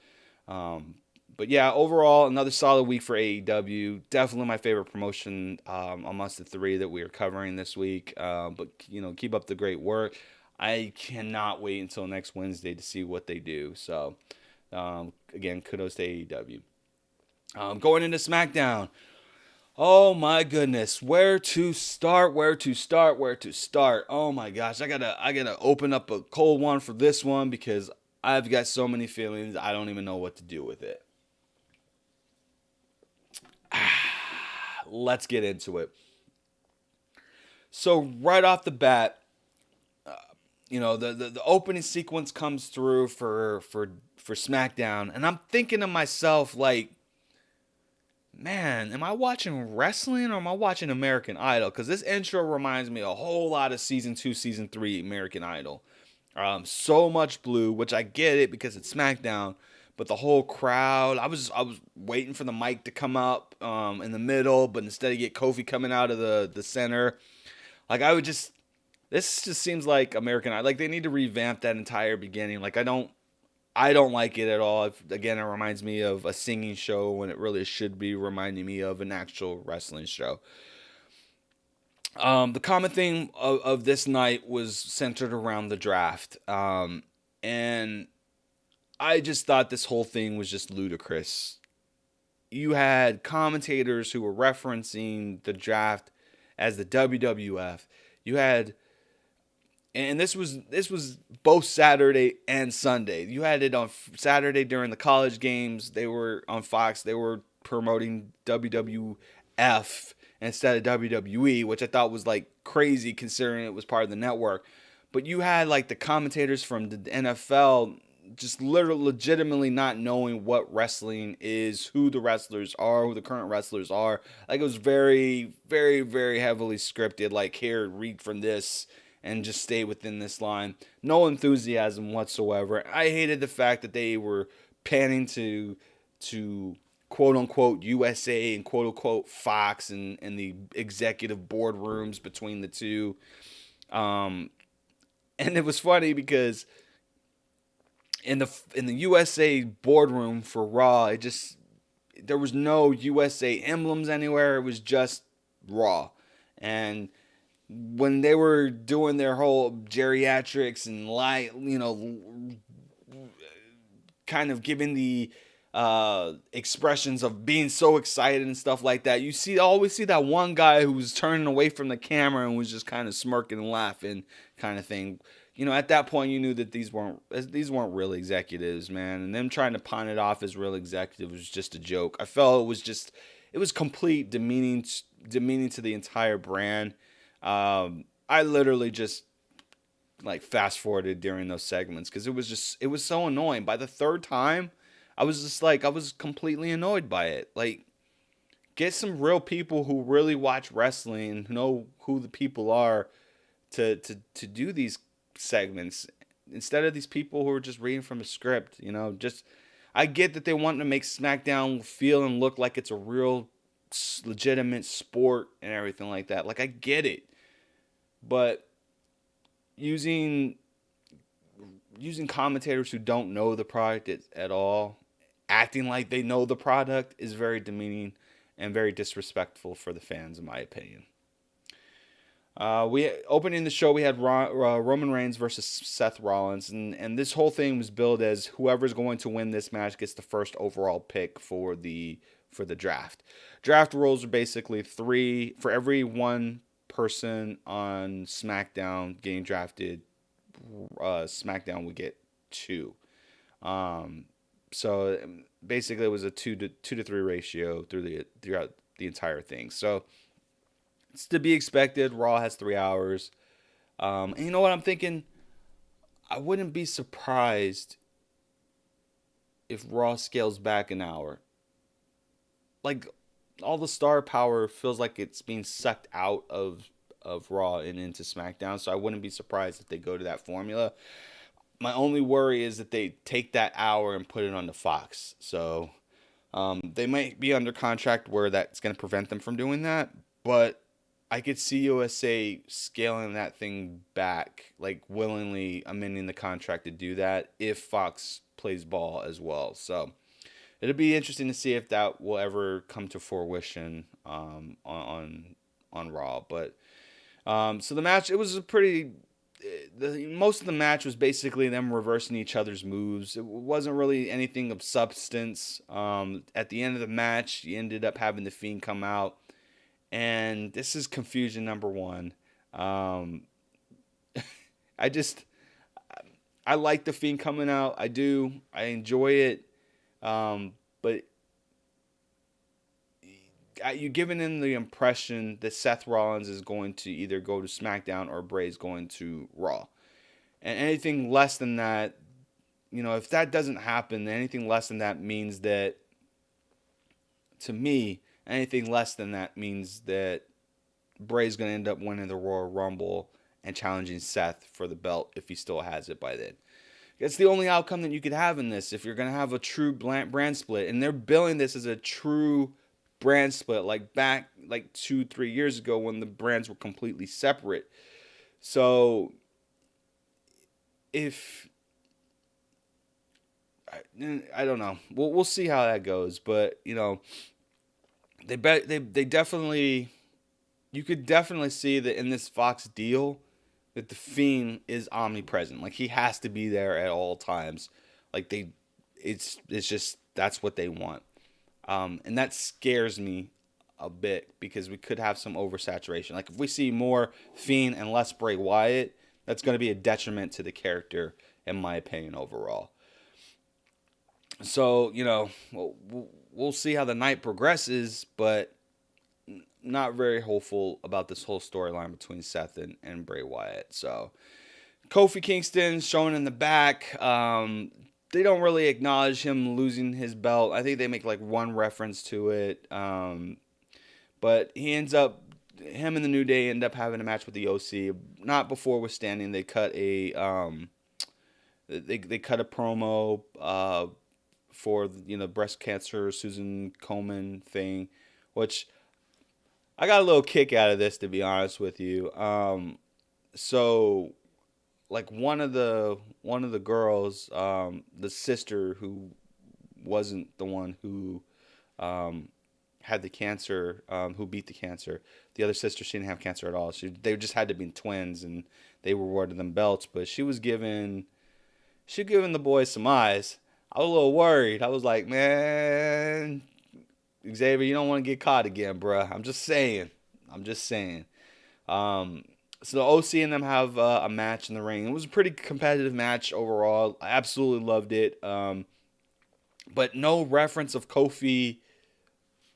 but yeah, overall another solid week for AEW. Definitely my favorite promotion amongst the three that we are covering this week. But keep up the great work. I cannot wait until next Wednesday to see what they do. So, again, kudos to AEW. Going into SmackDown. Oh my goodness, where to start? Where to start? Where to start? Oh my gosh, I gotta open up a cold one for this one because I've got so many feelings. I don't even know what to do with it. Let's get into it. So right off the bat, the opening sequence comes through for SmackDown, and I'm thinking to myself like, man, am I watching wrestling or am I watching American Idol? Because this intro reminds me a whole lot of season 2, season 3 American Idol. So much blue, which I get it because it's SmackDown, but the whole crowd, I was waiting for the mic to come up in the middle, but instead you get Kofi coming out of the center. Like this just seems like American Idol. Like they need to revamp that entire beginning. Like I don't like it at all. Again, it reminds me of a singing show when it really should be reminding me of an actual wrestling show. The common theme of this night was centered around the draft. And I just thought this whole thing was just ludicrous. You had commentators who were referencing the draft as the WWF. You had and this was both Saturday and Sunday. You had it on Saturday during the college games. They were on Fox. They were promoting WWF instead of WWE, which I thought was like crazy considering it was part of the network. But you had like the commentators from the NFL just literally legitimately not knowing what wrestling is, who the wrestlers are, who the current wrestlers are. Like it was very, very, very heavily scripted. Like, here, read from this and just stay within this line. No enthusiasm whatsoever. I hated the fact that they were panning to quote unquote USA and quote unquote Fox and the executive boardrooms between the two. And it was funny because in the USA boardroom for Raw, there was no USA emblems anywhere. It was just Raw. And when they were doing their whole geriatrics and kind of giving the expressions of being so excited and stuff like that, always see that one guy who was turning away from the camera and was just kind of smirking and laughing, kind of thing. At that point, you knew that these weren't real executives, man, and them trying to pawn it off as real executives was just a joke. I felt it was complete demeaning to the entire brand. I literally just like fast forwarded during those segments because it was so annoying. By the third time, I was completely annoyed by it. Like, get some real people who really watch wrestling, who know who the people are to do these segments instead of these people who are just reading from a script. I get that they want to make SmackDown feel and look like it's a real legitimate sport and everything like that. Like, I get it. But using commentators who don't know the product at all, acting like they know the product, is very demeaning and very disrespectful for the fans, in my opinion. We opening the show, we had Roman Reigns versus Seth Rollins, and this whole thing was billed as whoever's going to win this match gets the first overall pick for the draft. Draft rules are basically 3 for every one person on SmackDown getting drafted, SmackDown would get two. Um, so basically, it was a 2 to 3 ratio throughout the entire thing. So it's to be expected. Raw has 3 hours. And you know what I'm thinking? I wouldn't be surprised if Raw scales back an hour. Like all the star power feels like it's being sucked out of Raw and into SmackDown. So I wouldn't be surprised if they go to that formula. My only worry is that they take that hour and put it on the Fox. So they might be under contract where that's going to prevent them from doing that. But I could see USA scaling that thing back, like willingly amending the contract to do that if Fox plays ball as well. So it'll be interesting to see if that will ever come to fruition on Raw. But so the match, it was a pretty. Most of the match was basically them reversing each other's moves. It wasn't really anything of substance. At the end of the match, you ended up having the Fiend come out, and this is confusion number one. Um, I just I like the Fiend coming out. I do. I enjoy it. But you're giving them the impression that Seth Rollins is going to either go to SmackDown or Bray's going to Raw. And anything less than that, if that doesn't happen, anything less than that means that, to me, anything less than that means that Bray's going to end up winning the Royal Rumble and challenging Seth for the belt if he still has it by then. It's the only outcome that you could have in this if you're going to have a true brand split. And they're billing this as a true brand split, like back 2-3 years ago when the brands were completely separate. So if I don't know, we'll see how that goes. But they definitely, you could definitely see that in this Fox deal that the Fiend is omnipresent. Like he has to be there at all times. Like it's just that's what they want. And that scares me a bit because we could have some oversaturation. Like if we see more Fiend and less Bray Wyatt, that's going to be a detriment to the character, in my opinion, overall. So we'll see how the night progresses, but not very hopeful about this whole storyline between Seth and Bray Wyatt. So Kofi Kingston showing in the back. They don't really acknowledge him losing his belt. I think they make like one reference to it. But him and the New Day end up having a match with the OC. Not before withstanding, they cut a they cut a promo for breast cancer Susan Komen thing, which I got a little kick out of this, to be honest with you. So like one of the girls, the sister who wasn't the one who had the cancer, who beat the cancer. The other sister, she didn't have cancer at all. They just had to be twins, and they rewarded them belts. But she was giving the boys some eyes. I was a little worried. I was like, man, Xavier, you don't want to get caught again, bruh. I'm just saying. So the OC and them have a match in the ring. It was a pretty competitive match overall. I absolutely loved it. But no reference of Kofi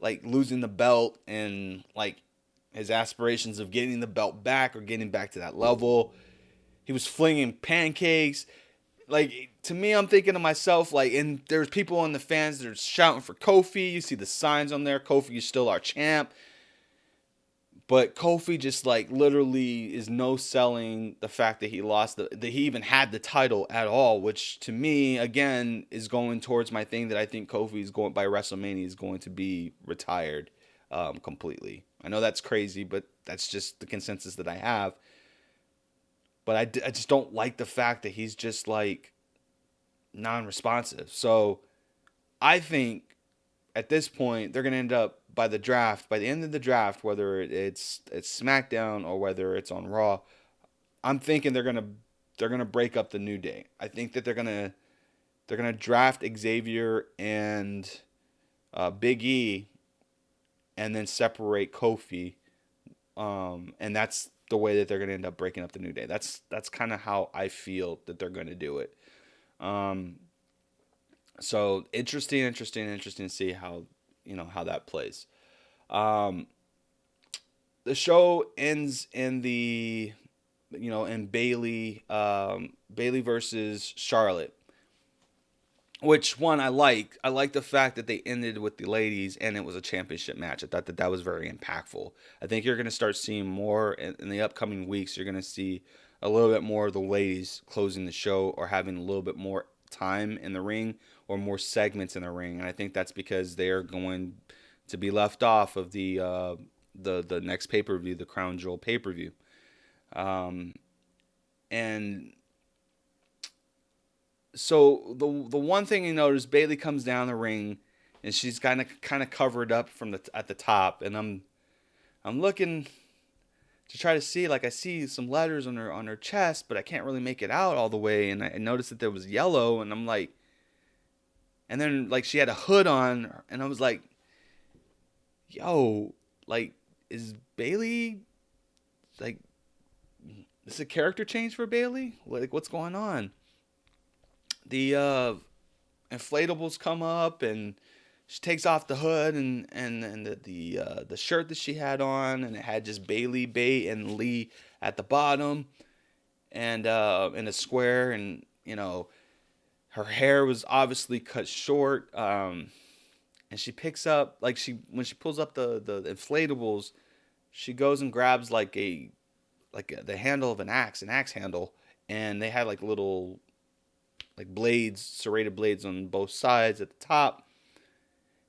like losing the belt and like his aspirations of getting the belt back or getting back to that level. He was flinging pancakes. Like, to me, I'm thinking to myself, like, and there's people in the fans that are shouting for Kofi. You see the signs on there. Kofi is still our champ. But Kofi just, like, literally is no-selling the fact that he lost, that he even had the title at all, which, to me, again, is going towards my thing that I think Kofi is going, by WrestleMania, is going to be retired completely. I know that's crazy, but that's just the consensus that I have. But I just don't like the fact that he's just, like, non-responsive. So I think at this point they're going to end up by the end of the draft, whether it's SmackDown or whether it's on Raw, I'm thinking they're going to break up the New Day. I think that they're going to draft Xavier and Big E and then separate Kofi And that's the way that they're going to end up breaking up the New Day. That's kind of how I feel that they're going to do it. Um, so interesting to see how how that plays. Um, the show ends in the in Bailey versus Charlotte, which one I like. I like the fact that they ended with the ladies and it was a championship match. I thought that that was very impactful. I think you're going to start seeing more in the upcoming weeks. You're going to see a little bit more of the ladies closing the show or having a little bit more time in the ring or more segments in the ring. And I think that's because they are going to be left off of the next pay-per-view, the Crown Jewel pay-per-view. Um, and so the one thing you notice, Bailey comes down the ring, and she's kind of covered up from the at the top, and I'm looking to try to see, like, I see some letters on her chest, but I can't really make it out all the way, and I noticed that there was yellow, and I'm like, and then like she had a hood on, and I was like, yo, like, is Bailey like, is a character change for Bailey? Like, what's going on? The inflatables come up and she takes off the hood and the shirt that she had on, and it had just Bailey, Bay, and Lee at the bottom, and in a square, and her hair was obviously cut short, and she picks up, like, when she pulls up the inflatables, she goes and grabs the handle of an axe handle, and they had like little like blades, serrated blades on both sides at the top.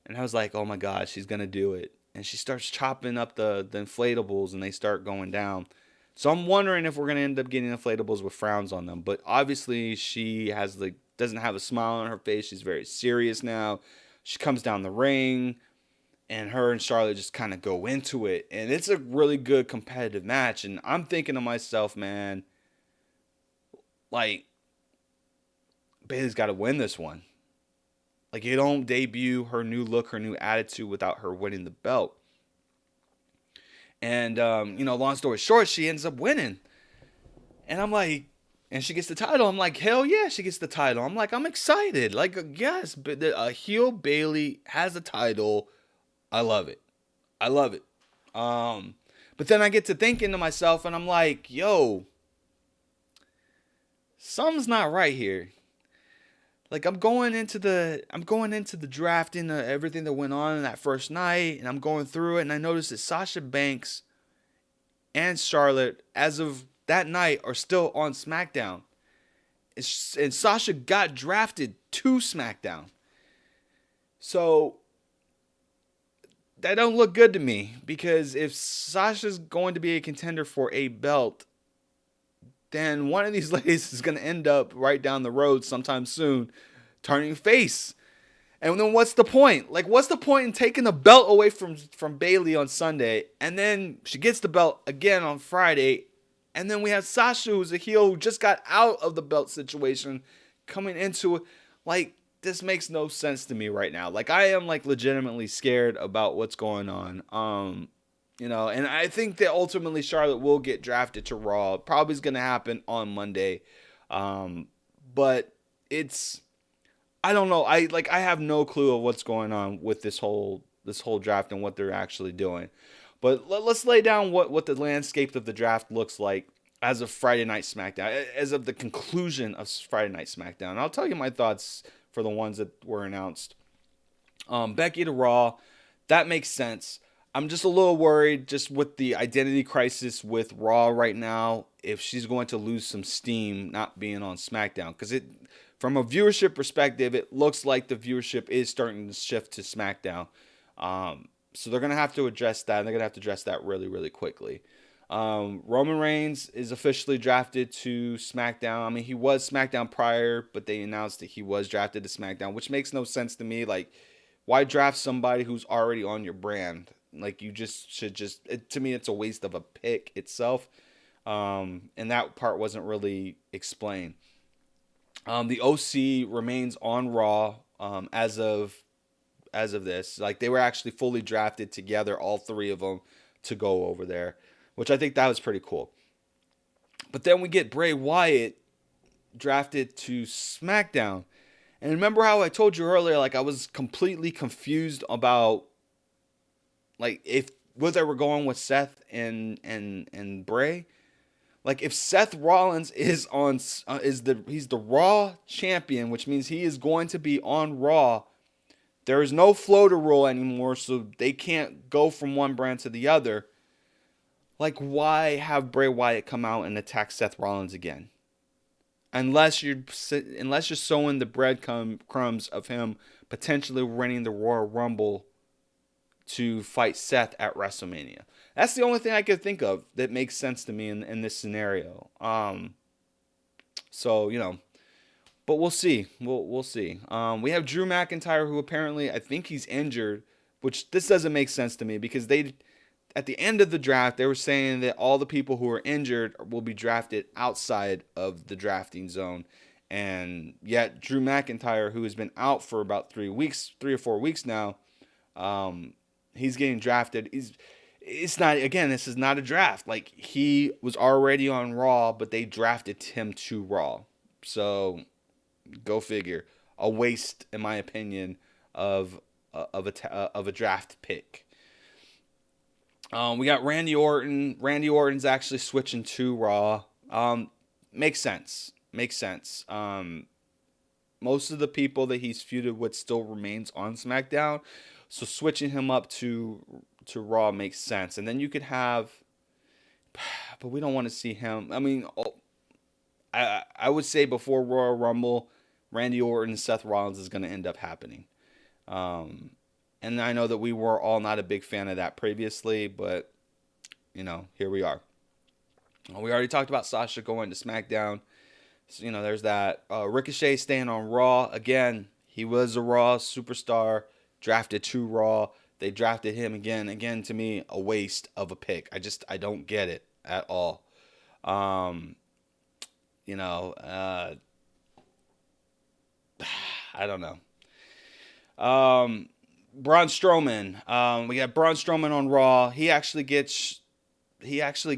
And I was like, oh my God, she's going to do it. And she starts chopping up the inflatables, and they start going down. So I'm wondering if we're going to end up getting inflatables with frowns on them. But obviously she doesn't have a smile on her face. She's very serious now. She comes down the ring, and her and Charlotte just kind of go into it. And it's a really good competitive match. And I'm thinking to myself, man, like, Bailey's got to win this one. Like, you don't debut her new look, her new attitude without her winning the belt. And, long story short, she ends up winning. And I'm like, and she gets the title. I'm like, hell yeah, she gets the title. I'm like, I'm excited. Like, yes, but a heel Bailey has a title. I love it. I love it. But then I get to thinking to myself, and I'm like, yo, something's not right here. Like, I'm going into the drafting of everything that went on in that first night, and I'm going through it, and I noticed that Sasha Banks and Charlotte, as of that night, are still on SmackDown. And Sasha got drafted to SmackDown. So that don't look good to me, because if Sasha's going to be a contender for a belt, then one of these ladies is going to end up right down the road sometime soon turning face. And then what's the point? Like, what's the point in taking the belt away from Bailey on Sunday, and then she gets the belt again on Friday, and then we have Sasha, who's a heel who just got out of the belt situation, coming into it? Like, this makes no sense to me right now. Like, I am, like, legitimately scared about what's going on. And I think that ultimately Charlotte will get drafted to Raw. Probably is going to happen on Monday. But I don't know. I have no clue of what's going on with this whole draft and what they're actually doing. But let's lay down what the landscape of the draft looks like as of Friday Night SmackDown, as of the conclusion of Friday Night SmackDown. I'll tell you my thoughts for the ones that were announced. Becky to Raw, that makes sense. I'm just a little worried just with the identity crisis with Raw right now, if she's going to lose some steam not being on SmackDown. Because from a viewership perspective, it looks like the viewership is starting to shift to SmackDown. So they're going to have to address that, and they're going to have to address that really, really quickly. Roman Reigns is officially drafted to SmackDown. I mean, he was SmackDown prior, but they announced that he was drafted to SmackDown, which makes no sense to me. Like, why draft somebody who's already on your brand? Like, you should to me, it's a waste of a pick itself. And that part wasn't really explained. The OC remains on Raw as of this. Like, they were actually fully drafted together, all three of them, to go over there. which I think that was pretty cool. But then we get Bray Wyatt drafted to SmackDown. And remember how I told you earlier, like I was completely confused about like if whether we're going with Seth and Bray. Like if Seth Rollins is on he's the Raw champion, which means he is going to be on Raw. There is no floater rule anymore, so they can't go from one brand to the other. Like why have Bray Wyatt come out and attack Seth Rollins again? Unless you're sowing the breadcrumbs of him potentially winning the Royal Rumble to fight Seth at WrestleMania. That's the only thing I could think of that makes sense to me in this scenario. So but we'll see. We'll see. We have Drew McIntyre, who apparently I think he's injured, which this doesn't make sense to me because they at the end of the draft they were saying that all the people who are injured will be drafted outside of the drafting zone, and yet Drew McIntyre, who has been out for about 3 or 4 weeks now, he's getting drafted. It's not, again, this is not a draft. Like he was already on Raw, but they drafted him to Raw. So go figure. A waste, in my opinion, of a draft pick. We got Randy Orton. Randy Orton's actually switching to Raw. Makes sense. Most of the people that he's feuded with still remains on SmackDown, so switching him up to Raw makes sense. And then you could have, but we don't want to see him. I mean, I would say before Royal Rumble, Randy Orton and Seth Rollins is going to end up happening. And I know that we were all not a big fan of that previously, but here we are. We already talked about Sasha going to SmackDown. So, there's that. Ricochet staying on Raw. Again, he was a Raw superstar, drafted to Raw. They drafted him again. Again, to me, a waste of a pick. I don't get it at all. I don't know. Braun Strowman. We got Braun Strowman on Raw. He actually gets drafted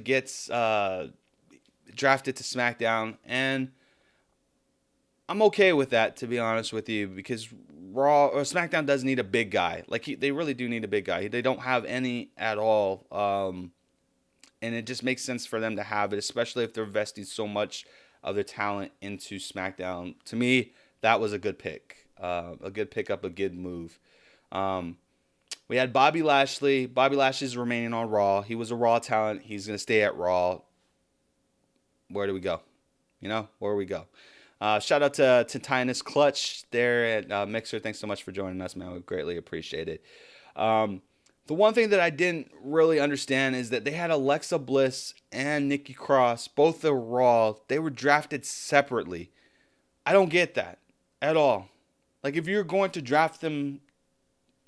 to SmackDown, and I'm okay with that, to be honest with you, because Raw or SmackDown does need a big guy. Like they really do need a big guy. They don't have any at all, and it just makes sense for them to have it, especially if they're investing so much of their talent into SmackDown. To me, that was a good pick, a good pickup, a good move. We had Bobby Lashley. Bobby Lashley's remaining on Raw. He was a Raw talent. He's going to stay at Raw. Where do we go? Where do we go? Shout out to Tinus Clutch there at Mixer. Thanks so much for joining us, man. We greatly appreciate it. The one thing that I didn't really understand is that they had Alexa Bliss and Nikki Cross, both are Raw. They were drafted separately. I don't get that at all. Like if you're going to draft them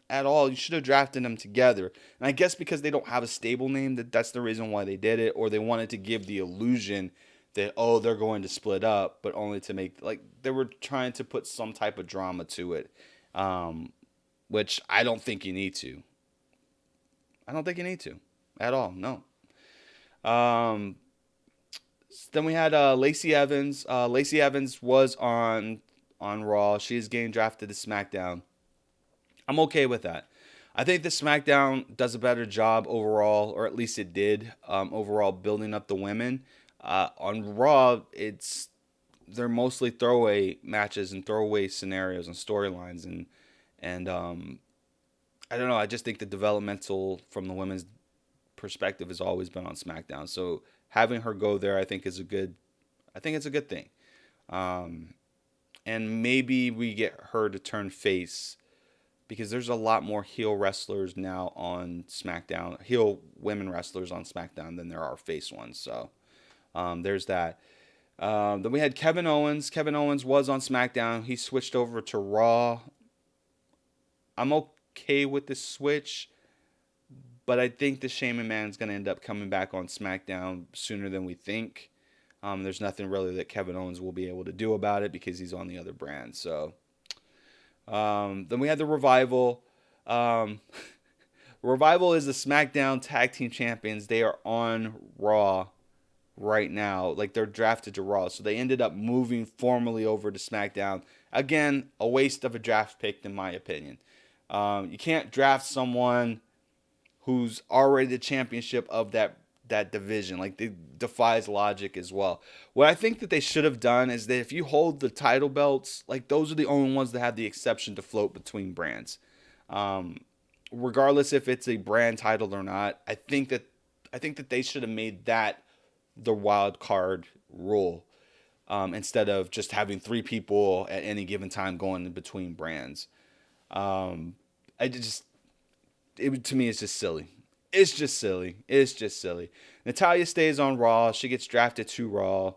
at all, you should have drafted them together. And I guess because they don't have a stable name, that's the reason why they did it, or they wanted to give the illusion that, they're going to split up, but only to make, like, they were trying to put some type of drama to it, which I don't think you need to. I don't think you need to at all, no. Then we had Lacey Evans. Lacey Evans was on Raw. She's getting drafted to SmackDown. I'm okay with that. I think the SmackDown does a better job overall, or at least it did, overall building up the women. On Raw, they're mostly throwaway matches and throwaway scenarios and storylines, and I don't know. I just think the developmental from the women's perspective has always been on SmackDown. So having her go there, I think it's a good thing. And maybe we get her to turn face, because there's a lot more heel wrestlers now on SmackDown, heel women wrestlers on SmackDown than there are face ones. So there's that. Then we had Kevin Owens. Kevin Owens was on SmackDown. He switched over to Raw. I'm okay with the switch, but I think the Shane McMahon's going to end up coming back on SmackDown sooner than we think. There's nothing really that Kevin Owens will be able to do about it because he's on the other brand. So then we had the Revival. Revival is the SmackDown Tag Team Champions. They are on Raw right now. Like, they're drafted to Raw. So they ended up moving formally over to SmackDown. Again, a waste of a draft pick, in my opinion. You can't draft someone who's already the championship of that division. Like, it defies logic as well. What I think that they should have done is that if you hold the title belts, like, those are the only ones that have the exception to float between brands. Regardless if it's a brand title or not, I think that they should have made that the wild card rule, instead of just having three people at any given time going in between brands. I just to me, it's just silly. It's just silly. It's just silly. Natalia stays on Raw. She gets drafted to Raw.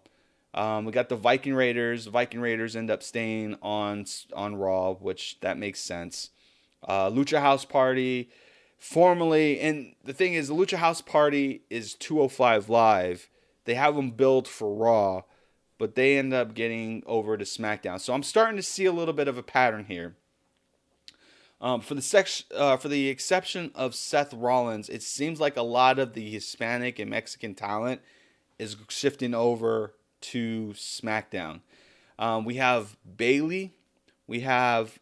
We got the Viking Raiders. The Viking Raiders end up staying on Raw, which that makes sense. Lucha House Party, formerly, and the thing is, the Lucha House Party is 205 Live. They have them billed for Raw, but they end up getting over to SmackDown. So I'm starting to see a little bit of a pattern here. For the exception of Seth Rollins, it seems like a lot of the Hispanic and Mexican talent is shifting over to SmackDown. We have Bayley. We have,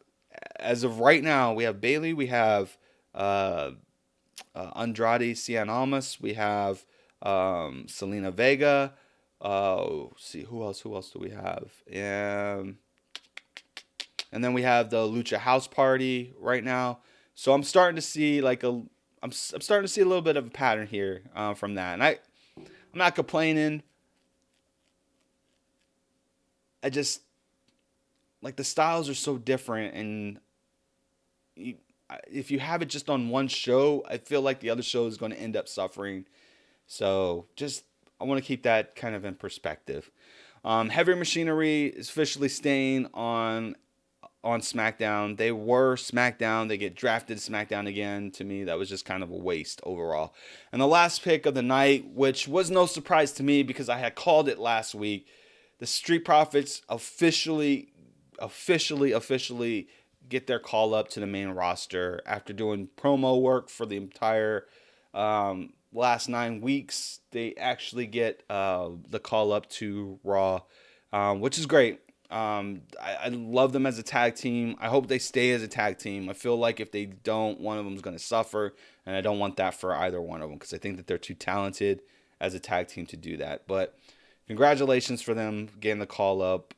as of right now, we have Bayley. We have Andrade Cien Almas. We have Selena Vega. See who else? Who else do we have? And then we have the Lucha House Party right now. So I'm starting to see I'm starting to see a little bit of a pattern here from that, and I'm not complaining. I just like the styles are so different, and if you have it just on one show, I feel like the other show is going to end up suffering. So I want to keep that kind of in perspective. Heavy Machinery is officially staying on SmackDown. They were SmackDown. They get drafted to SmackDown again. To me, that was just kind of a waste overall. And the last pick of the night, which was no surprise to me because I had called it last week, the Street Profits officially get their call up to the main roster after doing promo work for the entire last 9 weeks. They actually get the call up to Raw, which is great. I love them as a tag team. I hope they stay as a tag team. I feel like if they don't, one of them is going to suffer, and I don't want that for either one of them because I think that they're too talented as a tag team to do that. But congratulations for them getting the call up.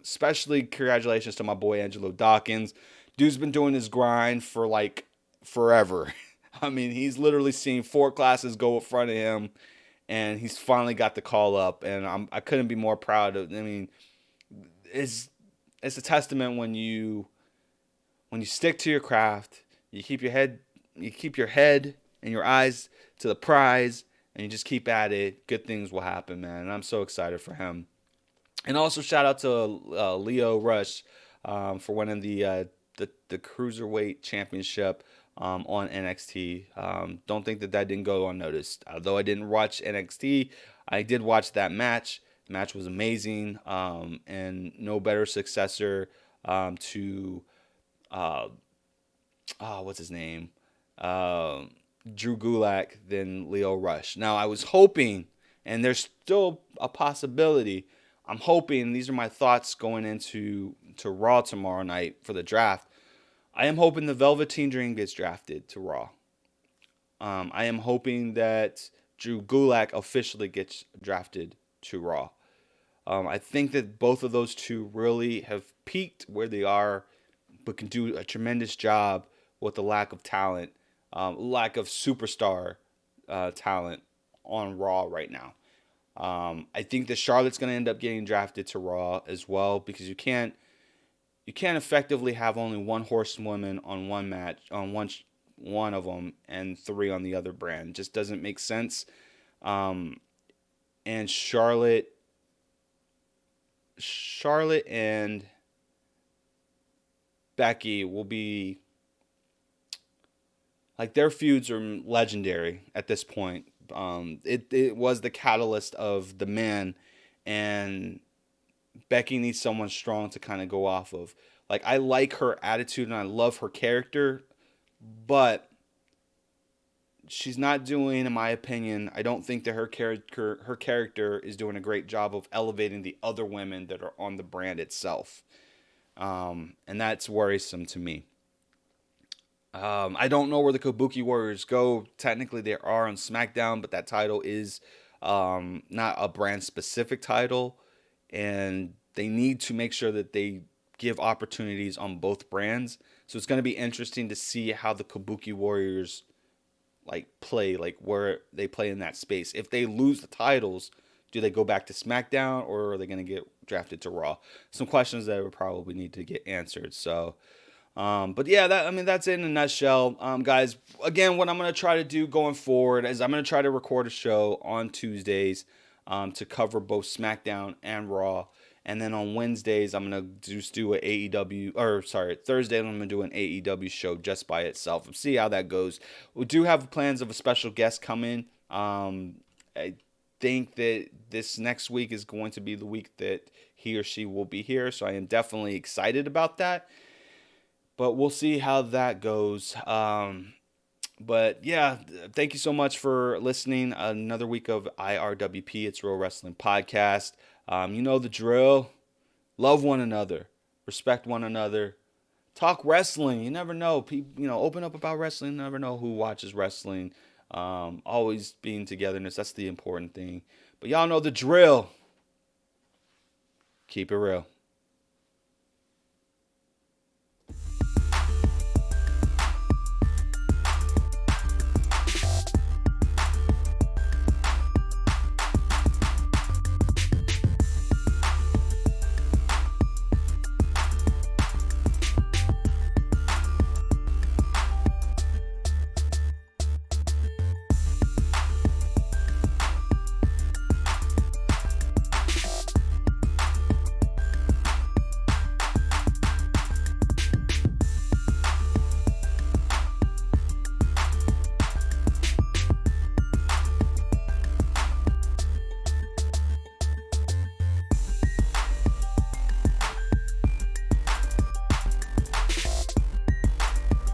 Especially congratulations to my boy Angelo Dawkins. Dude's been doing his grind for like forever. I mean, he's literally seen 4 classes go in front of him, and he's finally got the call up, and I couldn't be more proud of. I mean, it's a testament when you stick to your craft, you keep your head and your eyes to the prize, and you just keep at it. Good things will happen, man. And I'm so excited for him. And also shout out to Leo Rush for winning the Cruiserweight Championship on NXT. Don't think that didn't go unnoticed. Although I didn't watch NXT, I did watch that match. The match was amazing, and no better successor to what's his name, Drew Gulak than Leo Rush. Now I was hoping, and there's still a possibility. I'm hoping, these are my thoughts going into Raw tomorrow night for the draft. I am hoping the Velveteen Dream gets drafted to Raw. I am hoping that Drew Gulak officially gets drafted to Raw. I think that both of those two really have peaked where they are, but can do a tremendous job with the lack of talent, lack of superstar talent on Raw right now. I think that Charlotte's going to end up getting drafted to Raw as well because you can't effectively have only one horsewoman on one match on one of them and 3 on the other brand. It just doesn't make sense. And Charlotte and Becky will be like, their feuds are legendary at this point. It was the catalyst of the man, and Becky needs someone strong to kind of go off of. Like, I like her attitude and I love her character, but she's not doing, in my opinion, I don't think that her character is doing a great job of elevating the other women that are on the brand itself. And that's worrisome to me. I don't know where the Kabuki Warriors go. Technically, they are on SmackDown, but that title is not a brand specific title, and they need to make sure that they give opportunities on both brands. So it's going to be interesting to see how the Kabuki Warriors play, like where they play in that space. If they lose the titles, do they go back to SmackDown or are they going to get drafted to Raw? Some questions that would probably need to get answered. So but yeah, that's it in a nutshell. Guys, again, what I'm gonna try to do going forward is I'm gonna try to record a show on Tuesdays, to cover both SmackDown and Raw, and then on Wednesdays I'm gonna just do an AEW, or sorry, Thursday I'm gonna do an AEW show just by itself and see how that goes. We do have plans of a special guest coming. I think that this next week is going to be the week that he or she will be here, so I am definitely excited about that, but we'll see how that goes. But yeah, thank you so much for listening. Another week of IRWP, it's Real Wrestling Podcast. You know the drill. Love one another, respect one another, talk wrestling. You never know. People, open up about wrestling. You never know who watches wrestling. Always being togetherness. That's the important thing. But y'all know the drill. Keep it real.